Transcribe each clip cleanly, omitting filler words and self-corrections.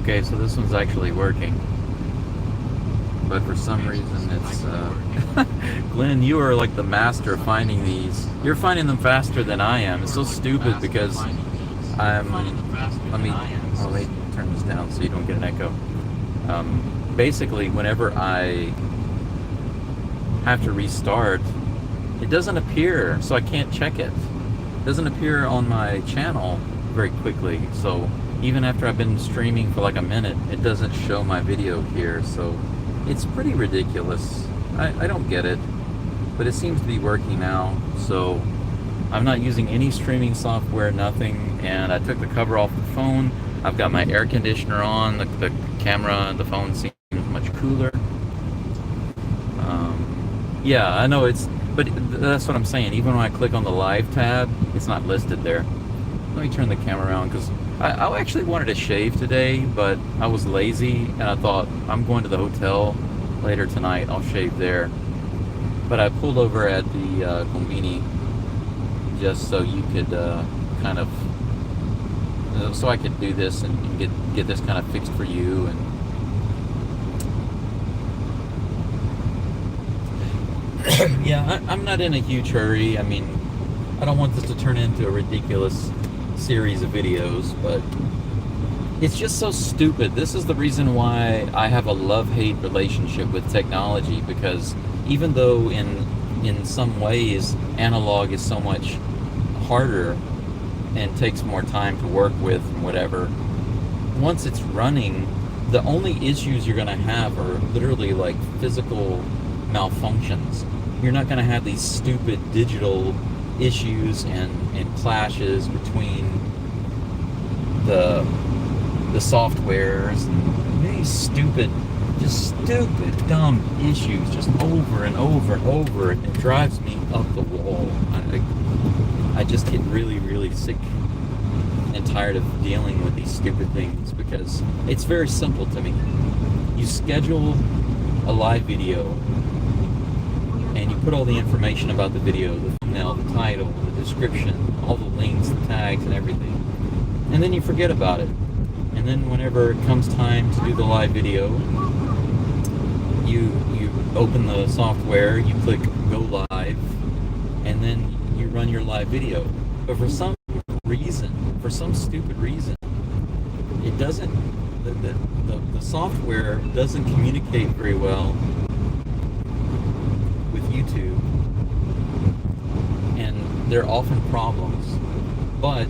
Okay, so this one's actually working. But for some reason it's... Glenn, you are like the master of finding these. You're finding them faster than I am. It's so stupid because let me... Oh, wait, turn this down so you don't get an echo. Basically, whenever I have to restart, it doesn't appear, so I can't check it. It doesn't appear on my channel very quickly, so even after I've been streaming for like a minute, it doesn't show my video here, so it's pretty ridiculous. I don't get it, but it seems to be working now, so I'm not using any streaming software, nothing, and I took the cover off the phone. I've got my air conditioner on, the camera and the phone seems much cooler. Yeah, I know but that's what I'm saying. Even when I click on the live tab, it's not listed there. Let me turn the camera around because I actually wanted to shave today, but I was lazy and I thought I'm going to the hotel later tonight. I'll shave there. But I pulled over at the Convini just so you could kind of, so I could do this and get this kind of fixed for you. And yeah, I'm not in a huge hurry. I mean, I don't want this to turn into a ridiculous series of videos, but it's just so stupid. This is the reason why I have a love-hate relationship with technology, because even though in some ways analog is so much harder and takes more time to work with and whatever, once it's running, the only issues you're going to have are literally like physical malfunctions. You're not going to have these stupid digital issues and clashes between the softwares and these stupid, dumb issues just over and over and over. It drives me up the wall. I just get really, really sick and tired of dealing with these stupid things, because it's very simple to me. You schedule a live video and you put all the information about the video, the thumbnail, the title, the description, all the links, the tags, and everything. And then you forget about it. And then whenever it comes time to do the live video, you open the software, you click go live, and then you run your live video. But for some reason, for some stupid reason, it doesn't, the software doesn't communicate very well YouTube, and there are often problems. But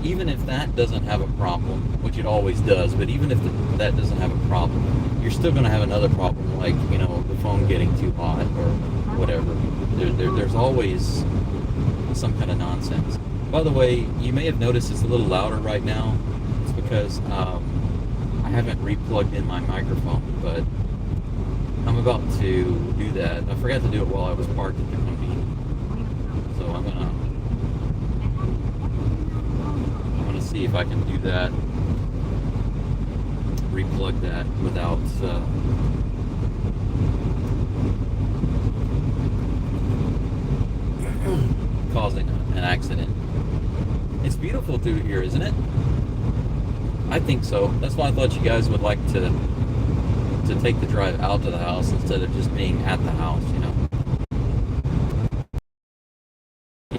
even if that doesn't have a problem, which it always does, but even if that doesn't have a problem, you're still going to have another problem, like, you know, the phone getting too hot or whatever. There's always some kind of nonsense. By the way, you may have noticed it's a little louder right now. It's because I haven't replugged in my microphone, but I'm about to do that. I forgot to do it while I was parked at the convenience. So I'm gonna see if I can do that. Replug that without causing an accident. It's beautiful through here, isn't it? I think so. That's why I thought you guys would like to take the drive out to the house instead of just being at the house, you know.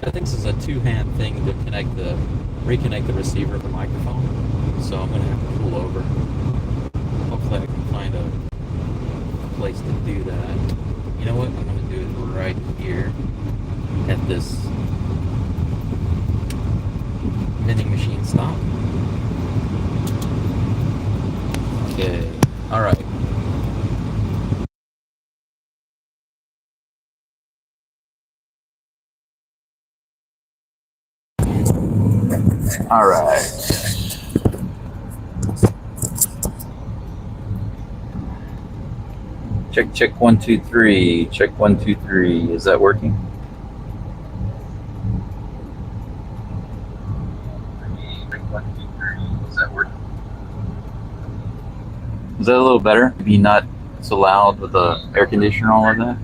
I think this is a two-hand thing to reconnect the receiver of the microphone. So I'm gonna have to pull over. Hopefully I can find a place to do that. You know what? I'm gonna do it right here at this vending machine stop. Okay. All right. All right. Check 1 2 3. Check 1 2 3. Is that working? Check 1 2 3. Is that working? Is that a little better? Maybe not so loud with the air conditioner and all of that?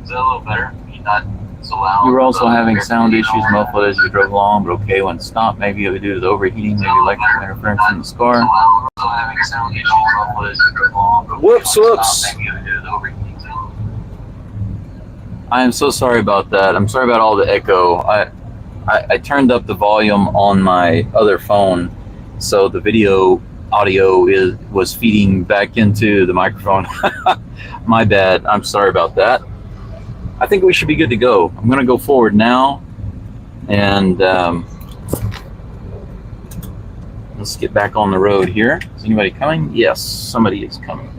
Is that a little better? Maybe not You were also having sound issues, muffled as you drove along, but okay when stopped. Maybe it was due to the overheating, maybe electrical interference from the scar. Whoops, whoops. I am so sorry about that. I'm sorry about all the echo. I turned up the volume on my other phone, so the video audio was feeding back into the microphone. My bad. I'm sorry about that. I think we should be good to go. I'm going to go forward now, and let's get back on the road here. Is anybody coming? Yes, somebody is coming.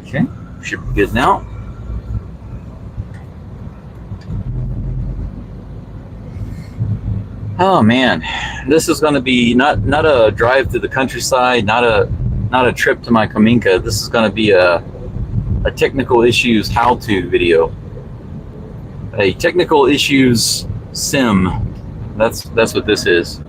Okay, should be good now. Oh man, this is going to be not a drive to the countryside, not a trip to my Kominka. This is going to be a technical issues how-to video, a technical issues sim. That's what this is.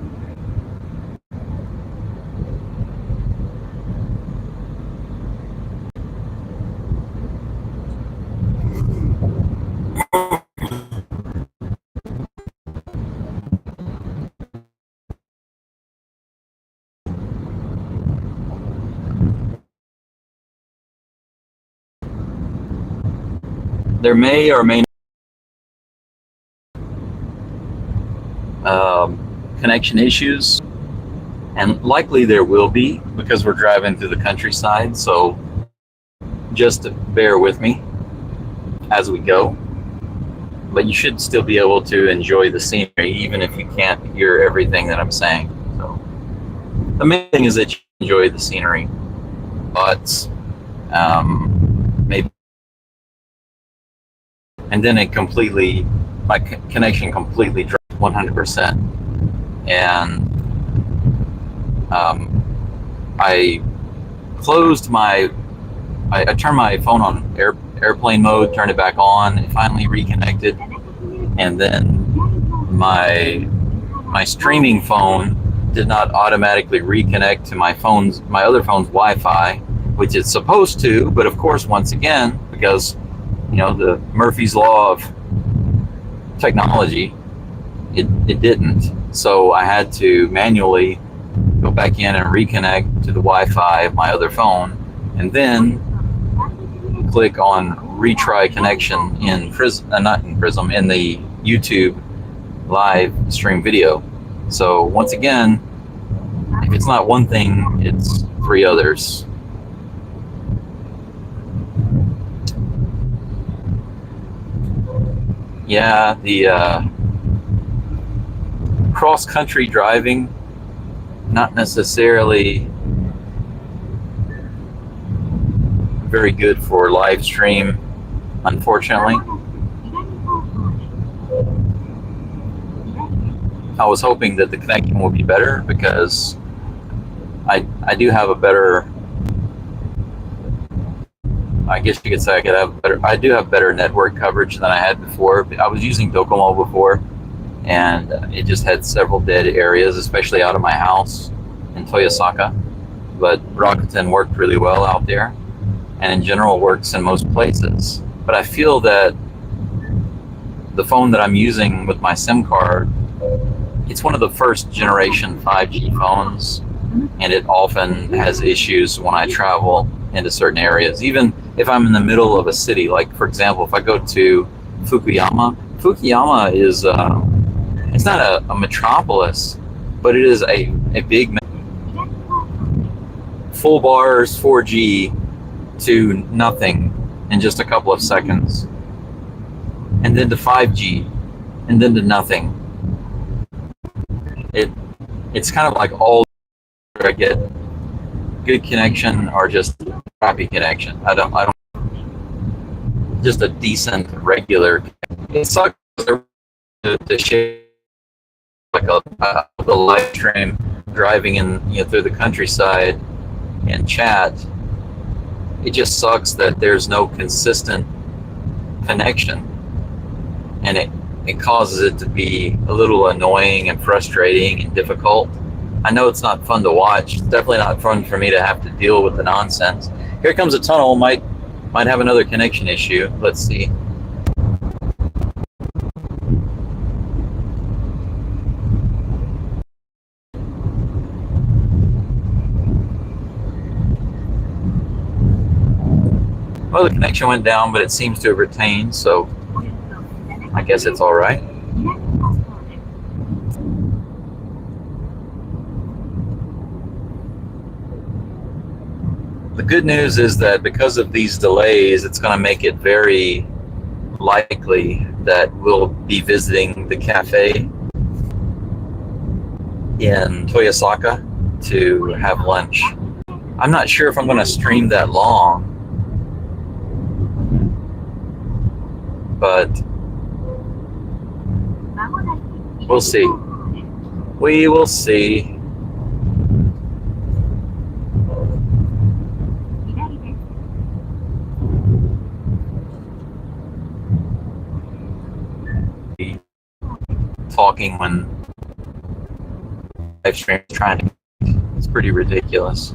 There may or may not connection issues, and likely there will be because we're driving through the countryside, so just bear with me as we go. But you should still be able to enjoy the scenery even if you can't hear everything that I'm saying. So the main thing is that you enjoy the scenery, but maybe. And then my connection completely dropped 100%. And I turned my phone on airplane mode, turned it back on, it finally reconnected. And then my streaming phone did not automatically reconnect to my other phone's Wi-Fi, which it's supposed to, but of course, once again, because the Murphy's Law of technology, it didn't. So I had to manually go back in and reconnect to the Wi-Fi of my other phone, and then click on retry connection in the YouTube live stream video. So once again, if it's not one thing, it's three others. Yeah, the cross-country driving, not necessarily very good for live stream, unfortunately. I was hoping that the connection would be better because I do have a better, I guess you could say I do have better network coverage than I had before. I was using Docomo before, and it just had several dead areas, especially out of my house in Toyosaka. But Rakuten worked really well out there, and in general works in most places. But I feel that the phone that I'm using with my SIM card, it's one of the first generation 5G phones, and it often has issues when I travel into certain areas. Even if I'm in the middle of a city, like for example, if I go to Fukuyama is, it's not a metropolis, but it is a big, full bars 4G to nothing in just a couple of seconds, and then to 5G, and then to nothing. It's kind of like all I get good connection or just crappy connection. I don't just a decent regular. It sucks to share like a live stream driving in through the countryside and chat. It just sucks that there's no consistent connection, and it causes it to be a little annoying and frustrating and difficult. I know it's not fun to watch. It's definitely not fun for me to have to deal with the nonsense. Here comes a tunnel. Might Might have another connection issue. Let's see. Well, the connection went down, but it seems to have retained, so I guess it's all right. The good news is that because of these delays, it's going to make it very likely that we'll be visiting the cafe in Toyosaka to have lunch. I'm not sure if I'm going to stream that long, but we'll see. We will see. Talking when live stream is trying to, it's pretty ridiculous.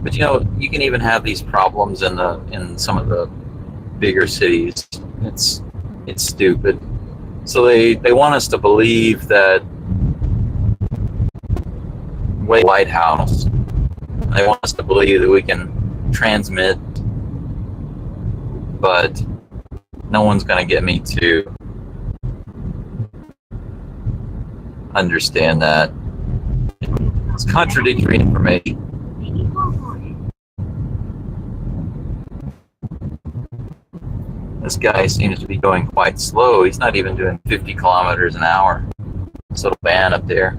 But you know, you can even have these problems in some of the bigger cities. It's stupid. So they want us to believe that White House. They want us to believe that we can transmit, but no one's going to get me to understand that. It's contradictory information. This guy seems to be going quite slow. He's not even doing 50 kilometers an hour. This little van up there.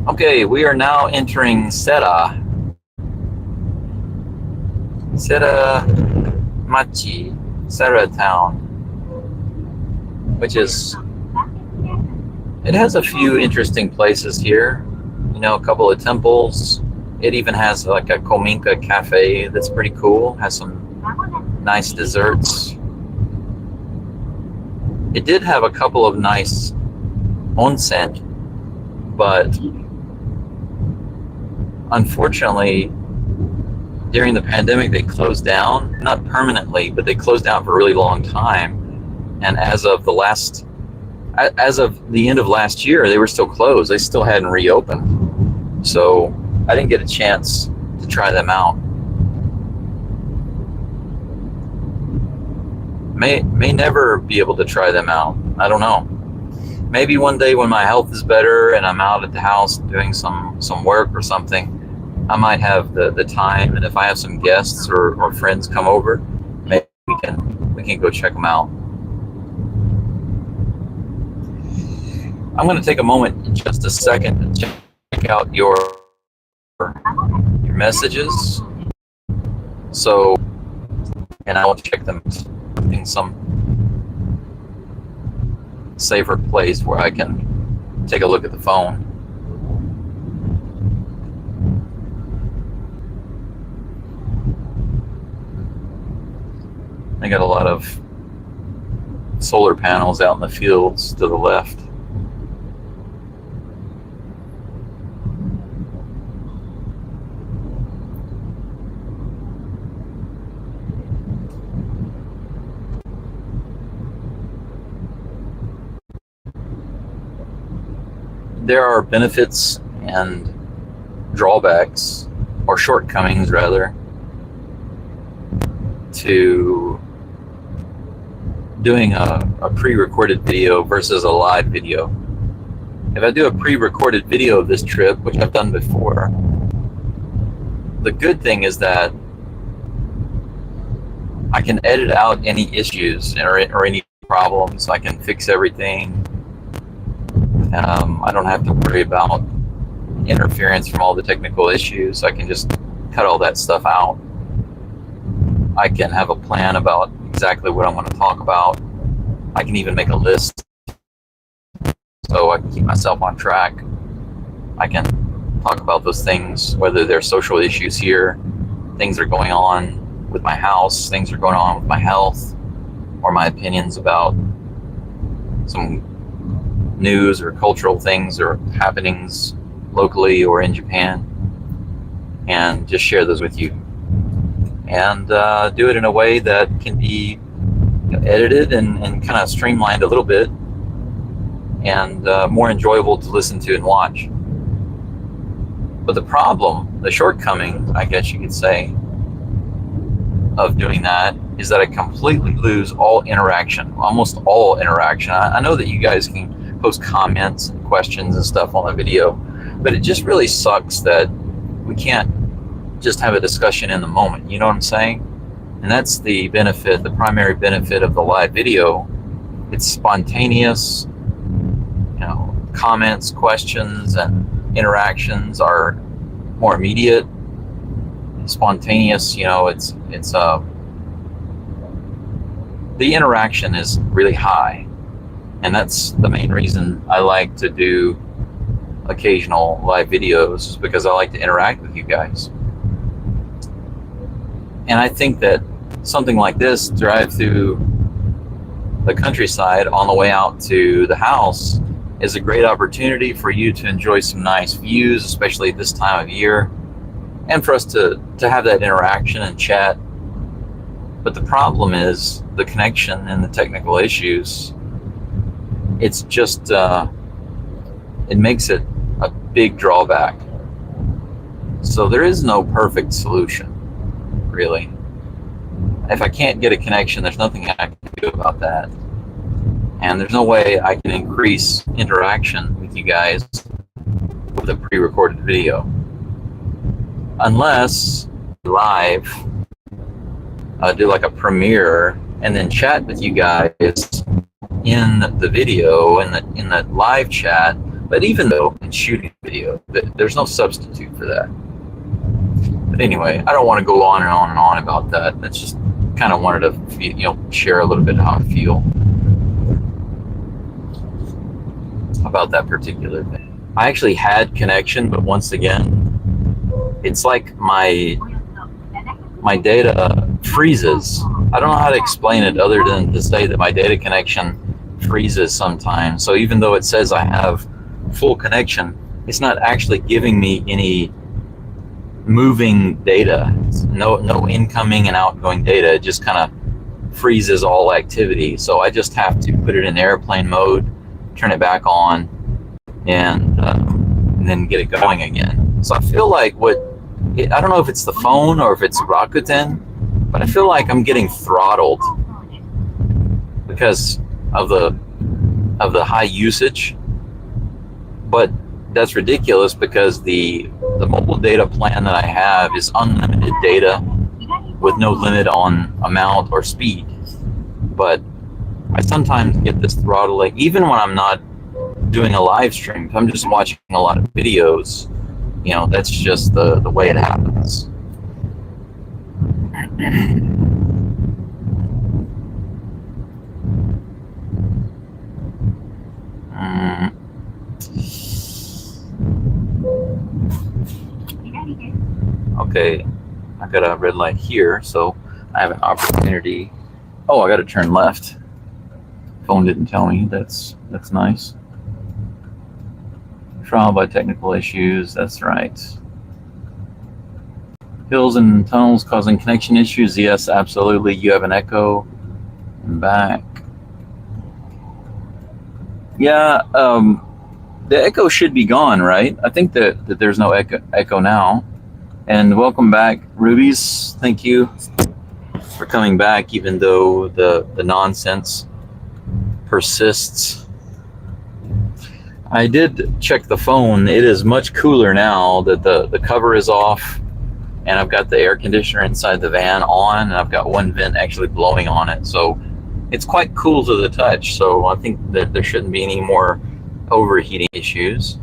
Okay, we are now entering Sera Machi, Sera town, which is, it has a few interesting places here. You know, a couple of temples. It even has like a Kominka cafe that's pretty cool. Has some nice desserts. It did have a couple of nice onsen, but unfortunately, during the pandemic, they closed down. Not permanently, but they closed down for a really long time. And as of the end of last year, they were still closed. They still hadn't reopened. So I didn't get a chance to try them out. May never be able to try them out. I don't know. Maybe one day when my health is better and I'm out at the house doing some work or something, I might have the time, and if I have some guests or friends come over, maybe we can go check them out. I'm going to take a moment in just a second to check out your messages. So, and I will check them in some safer place where I can take a look at the phone. I got a lot of solar panels out in the fields to the left. There are benefits and drawbacks, or shortcomings rather, to doing a pre-recorded video versus a live video. If I do a pre-recorded video of this trip, which I've done before, the good thing is that I can edit out any issues or any problems. I can fix everything. I don't have to worry about interference from all the technical issues. I can just cut all that stuff out. I can have a plan about exactly what I want to talk about. I can even make a list so I can keep myself on track. I can talk about those things, whether they're social issues here, things are going on with my house, things are going on with my health, or my opinions about some news or cultural things or happenings locally or in Japan, and just share those with you. And do it in a way that can be edited and kind of streamlined a little bit, and more enjoyable to listen to and watch. But the problem, the shortcoming, I guess you could say, of doing that is that I completely lose all interaction, almost all interaction. I know that you guys can post comments and questions and stuff on the video, but it just really sucks that we can't just have a discussion in the moment. You know what I'm saying? And that's the benefit, the primary benefit of the live video. It's spontaneous, comments, questions, and interactions are more immediate, spontaneous. The interaction is really high, and that's the main reason I like to do occasional live videos, is because I like to interact with you guys. And I think that something like this, drive through the countryside on the way out to the house, is a great opportunity for you to enjoy some nice views, especially this time of year, and for us to have that interaction and chat. But the problem is the connection and the technical issues. It's just, it makes it a big drawback. So there is no perfect solution, really. If I can't get a connection, there's nothing I can do about that. And there's no way I can increase interaction with you guys with a pre-recorded video. Unless live, do like a premiere and then chat with you guys in the video, in the live chat. But even though in shooting video, there's no substitute for that. But anyway, I don't want to go on and on and on about that. That's just kind of wanted to, share a little bit how I feel about that particular thing. I actually had connection, but once again, it's like my data freezes. I don't know how to explain it other than to say that my data connection freezes sometimes. So even though it says I have full connection, it's not actually giving me any moving data. No incoming and outgoing data. It just kind of freezes all activity. So I just have to put it in airplane mode, turn it back on, and then get it going again. So I feel like I don't know if it's the phone or if it's Rakuten, but I feel like I'm getting throttled because of the high usage. But that's ridiculous, because the mobile data plan that I have is unlimited data with no limit on amount or speed. But I sometimes get this throttling, even when I'm not doing a live stream. If I'm just watching a lot of videos, that's just the way it happens. Okay, I got a red light here, so I have an opportunity. Oh, I got to turn left. Phone didn't tell me. That's nice. Trial by technical issues. That's right. Hills and tunnels causing connection issues. Yes, absolutely. You have an echo. And back. Yeah. The echo should be gone, right? I think that there's no echo now. And welcome back, Rubies. Thank you for coming back, even though the nonsense persists. I did check the phone. It is much cooler now that the cover is off, and I've got the air conditioner inside the van on, and I've got one vent actually blowing on it. So it's quite cool to the touch. So I think that there shouldn't be any more overheating issues.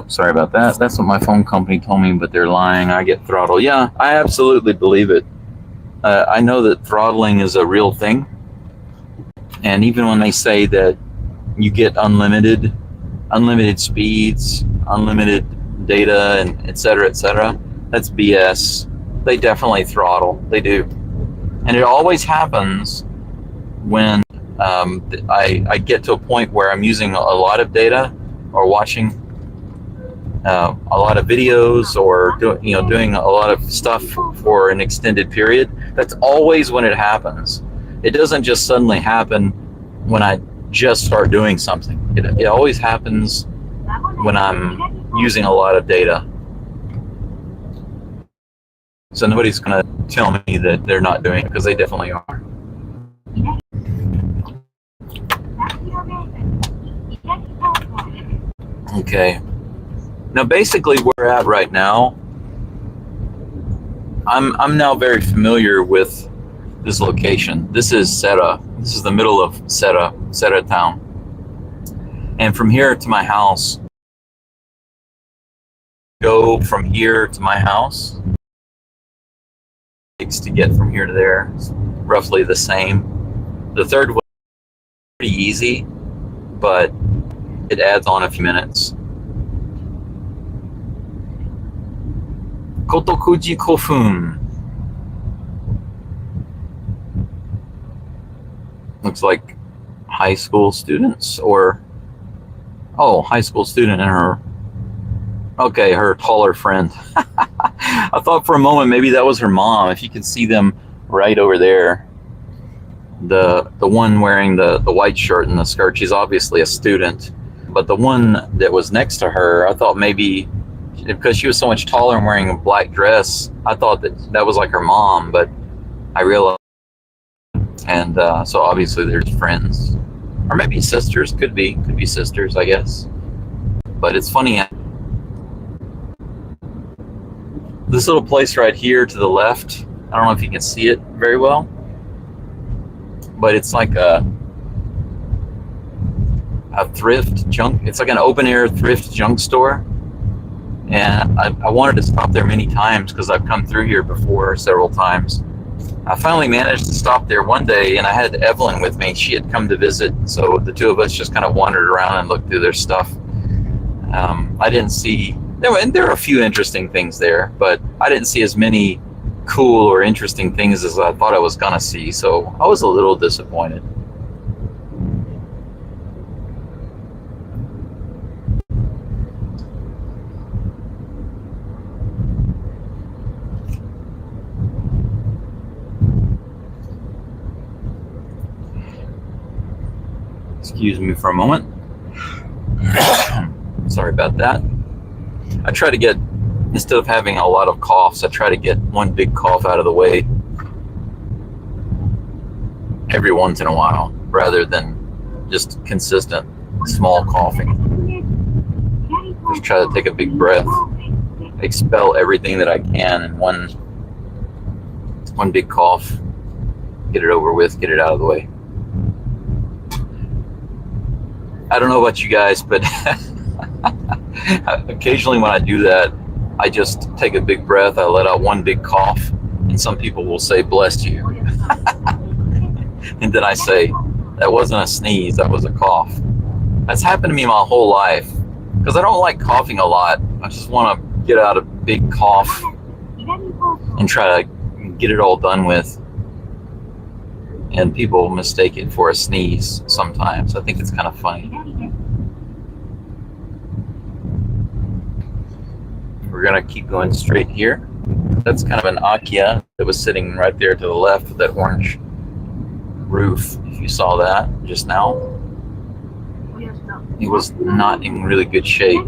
Sorry about that. That's what my phone company told me, but they're lying. I get throttled. Yeah, I absolutely believe it. I know that throttling is a real thing. And even when they say that you get unlimited speeds, unlimited data, and et cetera, That's BS. They definitely throttle. They do. And it always happens when I get to a point where I'm using a lot of data or watching a lot of videos or doing a lot of stuff for an extended period. That's always when it happens. It doesn't just suddenly happen when I just start doing something. It always happens when I'm using a lot of data. So nobody's going to tell me that they're not doing it, because they definitely are. Okay. Now basically where we're at right now, I'm now very familiar with this location. This is Serra. This is the middle of Serra town. And from here to my house, go from here to my house, takes to get from here to there, it's roughly the same. The third way is pretty easy, but it adds on a few minutes. Kotokuji Kofun. Looks like high school students, or high school student and her taller friend. I thought for a moment maybe that was her mom. If you can see them right over there, the one wearing the white shirt and the skirt, she's obviously a student. But the one that was next to her, I thought maybe, because she was so much taller and wearing a black dress, I thought that was like her mom, but I realized, and so obviously there's friends, or maybe sisters, could be sisters, I guess. But it's funny, this little place right here to the left, I don't know if you can see it very well, but it's like a thrift junk, it's like an open air thrift junk store. And I wanted to stop there many times because I've come through here before several times. I finally managed to stop there one day, and I had Evelyn with me. She had come to visit, so the two of us just kind of wandered around and looked through their stuff. I didn't see, there were a few interesting things there, but I didn't see as many cool or interesting things as I thought I was gonna see, so I was a little disappointed. Excuse me for a moment. Sorry about that. I try to get, instead of having a lot of coughs, I try to get one big cough out of the way every once in a while, rather than just consistent small coughing. Just try to take a big breath, expel everything that I can in one big cough, get it over with, get it out of the way. I don't know about you guys, but occasionally when I do that, I just take a big breath, I let out one big cough, and some people will say, "Bless you." And then I say, "That wasn't a sneeze, that was a cough." That's happened to me my whole life, because I don't like coughing a lot. I just want to get out a big cough and try to get it all done with. And people mistake it for a sneeze sometimes. I think it's kind of funny. We're gonna keep going straight here. That's kind of an Akiya that was sitting right there to the left with that orange roof. If you saw that just now, it was not in really good shape.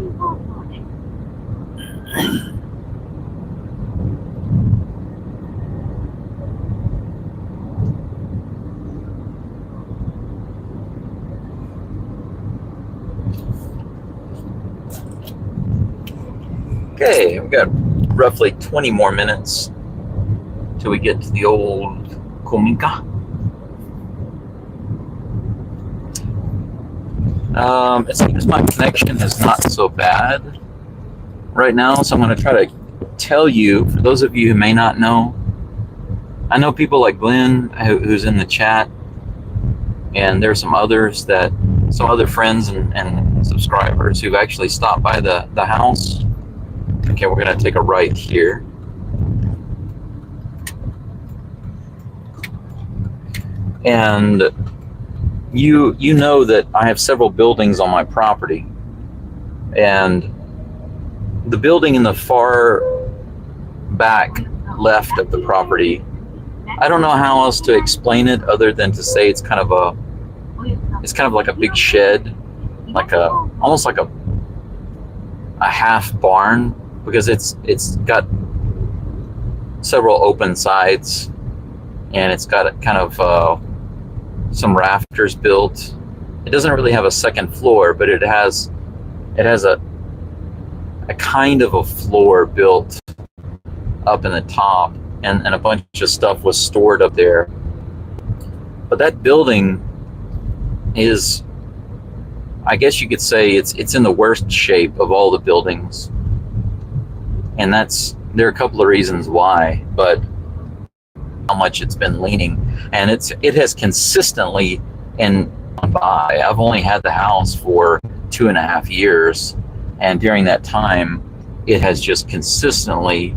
Okay, we've got roughly 20 more minutes till we get to the old Kominka. It seems my connection is not so bad right now, so I'm going to try to tell you, for those of you who may not know, I know people like Glenn, who's in the chat, and there's some other friends and subscribers who've actually stopped by the house. Okay, we're gonna take a right here. And you know that I have several buildings on my property, and the building in the far back left of the property, I don't know how else to explain it other than to say it's kind of like a big shed, almost like a half barn, because it's got several open sides, and it's got kind of some rafters built. It doesn't really have a second floor, but it has a kind of a floor built up in the top, and a bunch of stuff was stored up there. But that building is, I guess you could say, it's in the worst shape of all the buildings, and there are a couple of reasons why, but how much it's been leaning, and it has consistently gone by. I've only had the house for 2.5 years, and during that time, it has just consistently